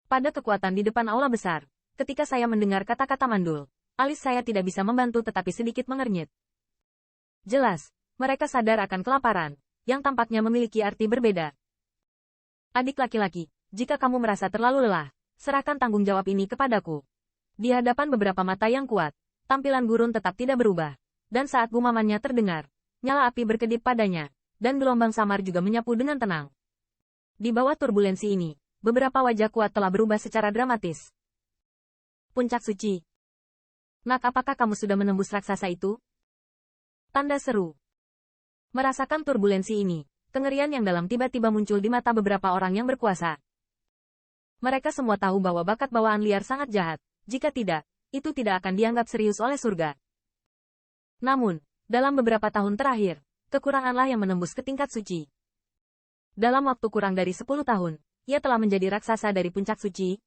Pada kekuatan di depan aula besar, ketika saya mendengar kata-kata mandul, alis saya tidak bisa membantu tetapi sedikit mengernyit. Jelas, mereka sadar akan kelaparan, yang tampaknya memiliki arti berbeda. Adik laki-laki, jika kamu merasa terlalu lelah, serahkan tanggung jawab ini kepadaku. Di hadapan beberapa mata yang kuat, tampilan gurun tetap tidak berubah, dan saat gumamannya terdengar, nyala api berkedip padanya, dan gelombang samar juga menyapu dengan tenang. Di bawah turbulensi ini, beberapa wajah kuat telah berubah secara dramatis. Puncak suci. Nak, apakah kamu sudah menembus raksasa itu? Tanda seru. Merasakan turbulensi ini, kengerian yang dalam tiba-tiba muncul di mata beberapa orang yang berkuasa. Mereka semua tahu bahwa bakat bawaan liar sangat jahat, jika tidak, itu tidak akan dianggap serius oleh surga. Namun, dalam beberapa tahun terakhir, kekuranganlah yang menembus ke tingkat suci. Dalam waktu kurang dari 10 tahun, ia telah menjadi raksasa dari puncak suci.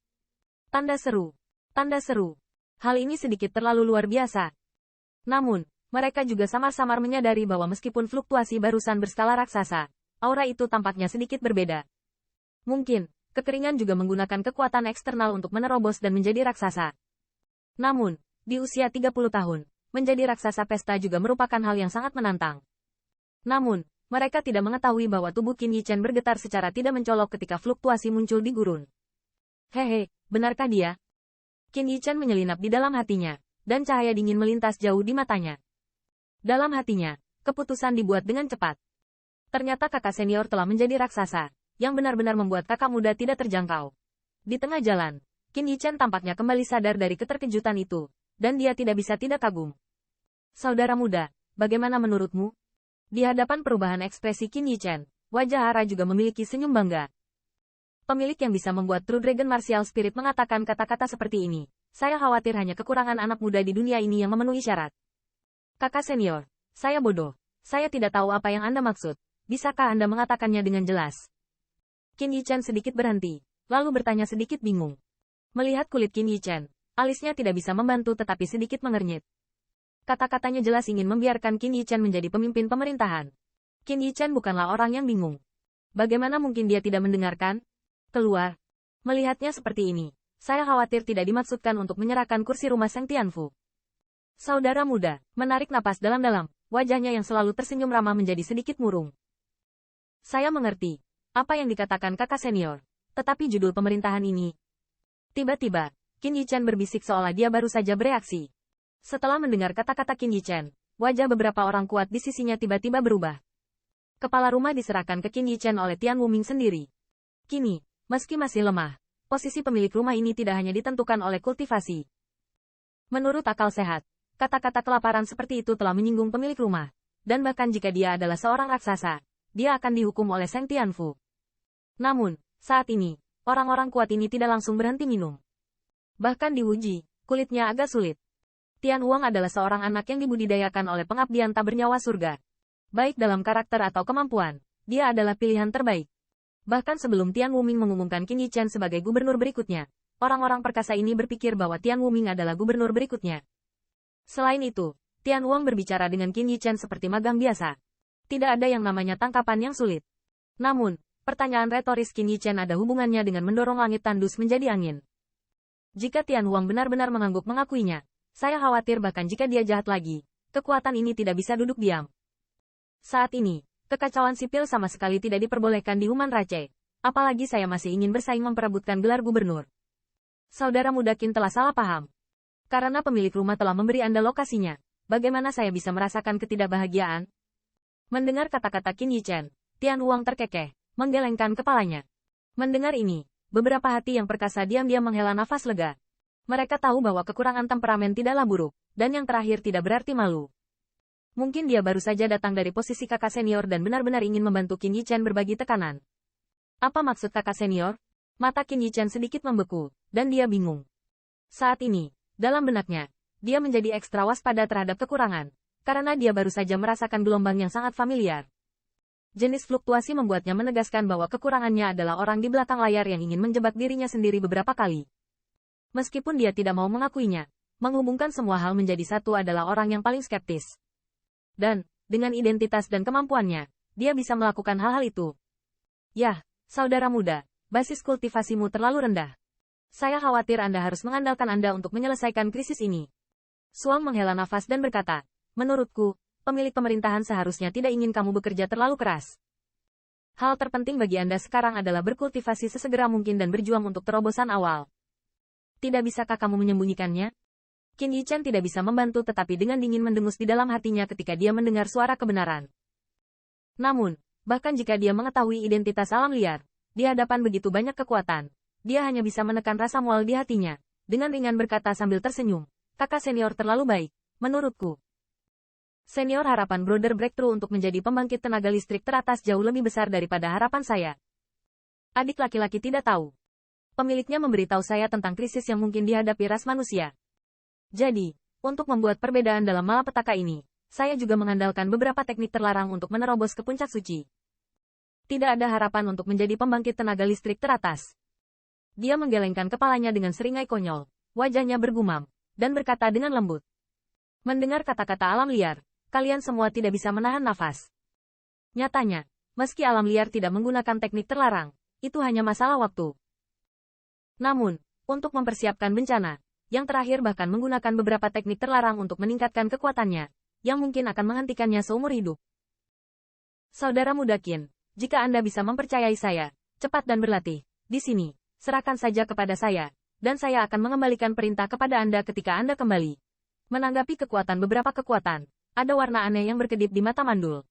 Tanda seru. Tanda seru. Hal ini sedikit terlalu luar biasa. Namun, mereka juga samar-samar menyadari bahwa meskipun fluktuasi barusan berskala raksasa, aura itu tampaknya sedikit berbeda. Mungkin, kekeringan juga menggunakan kekuatan eksternal untuk menerobos dan menjadi raksasa. Namun, di usia 30 tahun, menjadi raksasa pesta juga merupakan hal yang sangat menantang. Namun, mereka tidak mengetahui bahwa tubuh Qin Yichen bergetar secara tidak mencolok ketika fluktuasi muncul di gurun. Hehe, benarkah dia? Qin Yichen menyelinap di dalam hatinya, dan cahaya dingin melintas jauh di matanya. Dalam hatinya, keputusan dibuat dengan cepat. Ternyata kakak senior telah menjadi raksasa, yang benar-benar membuat kakak muda tidak terjangkau. Di tengah jalan, Qin Yichen tampaknya kembali sadar dari keterkejutan itu, dan dia tidak bisa tidak kagum. Saudara muda, bagaimana menurutmu? Di hadapan perubahan ekspresi Qin Yichen, wajah Hara juga memiliki senyum bangga. Pemilik yang bisa membuat True Dragon Martial Spirit mengatakan kata-kata seperti ini. Saya khawatir hanya kekurangan anak muda di dunia ini yang memenuhi syarat. Kakak senior, saya bodoh. Saya tidak tahu apa yang Anda maksud. Bisakah Anda mengatakannya dengan jelas? Qin Yichen sedikit berhenti, lalu bertanya sedikit bingung. Melihat kulit Qin Yichen, alisnya tidak bisa membantu tetapi sedikit mengernyit. Kata-katanya jelas ingin membiarkan Qin Yichen menjadi pemimpin pemerintahan. Qin Yichen bukanlah orang yang bingung. Bagaimana mungkin dia tidak mendengarkan? Keluar. Melihatnya seperti ini, saya khawatir tidak dimaksudkan untuk menyerahkan kursi rumah Seng Tianfu. Saudara muda, menarik napas dalam-dalam, wajahnya yang selalu tersenyum ramah menjadi sedikit murung. Saya mengerti apa yang dikatakan kakak senior, tetapi judul pemerintahan ini. Tiba-tiba, Qin Yichen berbisik seolah dia baru saja bereaksi. Setelah mendengar kata-kata Qin Yichen, wajah beberapa orang kuat di sisinya tiba-tiba berubah. Kepala rumah diserahkan ke Qin Yichen oleh Tian Wuming sendiri. Kini, meski masih lemah, posisi pemilik rumah ini tidak hanya ditentukan oleh kultivasi. Menurut akal sehat, kata-kata kelaparan seperti itu telah menyinggung pemilik rumah, dan bahkan jika dia adalah seorang raksasa, dia akan dihukum oleh Seng Tianfu. Namun, saat ini, orang-orang kuat ini tidak langsung berhenti minum. Bahkan diuji, kulitnya agak sulit. Tian Huang adalah seorang anak yang dibudidayakan oleh pengabdian tak bernyawa surga. Baik dalam karakter atau kemampuan, dia adalah pilihan terbaik. Bahkan sebelum Tian Wuming mengumumkan Qin Yichen sebagai gubernur berikutnya, orang-orang perkasa ini berpikir bahwa Tian Wuming adalah gubernur berikutnya. Selain itu, Tian Huang berbicara dengan Qin Yichen seperti magang biasa. Tidak ada yang namanya tangkapan yang sulit. Namun, pertanyaan retoris Qin Yichen ada hubungannya dengan mendorong langit tandus menjadi angin. Jika Tian Huang benar-benar mengangguk mengakuinya, saya khawatir bahkan jika dia jahat lagi, kekuatan ini tidak bisa duduk diam. Saat ini, kekacauan sipil sama sekali tidak diperbolehkan di Human Rache. Apalagi saya masih ingin bersaing memperebutkan gelar gubernur. Saudara muda Qin telah salah paham. Karena pemilik rumah telah memberi Anda lokasinya, bagaimana saya bisa merasakan ketidakbahagiaan? Mendengar kata-kata Qin Yichen, Tian Huang terkekeh, menggelengkan kepalanya. Mendengar ini, beberapa hati yang perkasa diam-diam menghela nafas lega. Mereka tahu bahwa kekurangan temperamen tidaklah buruk, dan yang terakhir tidak berarti malu. Mungkin dia baru saja datang dari posisi kakak senior dan benar-benar ingin membantu Qin Yichen berbagi tekanan. Apa maksud kakak senior? Mata Qin Yichen sedikit membeku, dan dia bingung. Saat ini, dalam benaknya, dia menjadi ekstra waspada terhadap kekurangan, karena dia baru saja merasakan gelombang yang sangat familiar. Jenis fluktuasi membuatnya menegaskan bahwa kekurangannya adalah orang di belakang layar yang ingin menjebak dirinya sendiri beberapa kali. Meskipun dia tidak mau mengakuinya, menghubungkan semua hal menjadi satu adalah orang yang paling skeptis. Dan, dengan identitas dan kemampuannya, dia bisa melakukan hal-hal itu. Yah, saudara muda, basis kultivasimu terlalu rendah. Saya khawatir Anda harus mengandalkan Anda untuk menyelesaikan krisis ini. Suang menghela nafas dan berkata, menurutku, pemilik pemerintahan seharusnya tidak ingin kamu bekerja terlalu keras. Hal terpenting bagi Anda sekarang adalah berkultivasi sesegera mungkin dan berjuang untuk terobosan awal. Tidak bisakah kamu menyembunyikannya? Qin Yichen tidak bisa membantu tetapi dengan dingin mendengus di dalam hatinya ketika dia mendengar suara kebenaran. Namun, bahkan jika dia mengetahui identitas alam liar, di hadapan begitu banyak kekuatan, dia hanya bisa menekan rasa mual di hatinya, dengan ringan berkata sambil tersenyum, kakak senior terlalu baik, menurutku. Senior harapan Brother Breakthrough untuk menjadi pembangkit tenaga listrik teratas jauh lebih besar daripada harapan saya. Adik laki-laki tidak tahu. Pemiliknya memberitahu saya tentang krisis yang mungkin dihadapi ras manusia. Jadi, untuk membuat perbedaan dalam malapetaka ini, saya juga mengandalkan beberapa teknik terlarang untuk menerobos ke puncak suci. Tidak ada harapan untuk menjadi pembangkit tenaga listrik teratas. Dia menggelengkan kepalanya dengan seringai konyol, wajahnya bergumam, dan berkata dengan lembut. Mendengar kata-kata alam liar, kalian semua tidak bisa menahan nafas. Nyatanya, meski alam liar tidak menggunakan teknik terlarang, itu hanya masalah waktu. Namun, untuk mempersiapkan bencana, yang terakhir bahkan menggunakan beberapa teknik terlarang untuk meningkatkan kekuatannya, yang mungkin akan menghentikannya seumur hidup. Saudara muda Qin, jika Anda bisa mempercayai saya, cepat dan berlatih, di sini. Serahkan saja kepada saya, dan saya akan mengembalikan perintah kepada Anda ketika Anda kembali. Menanggapi beberapa kekuatan, ada warna aneh yang berkedip di mata mandul.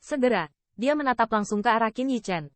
Segera, dia menatap langsung ke arah Qin Yichen.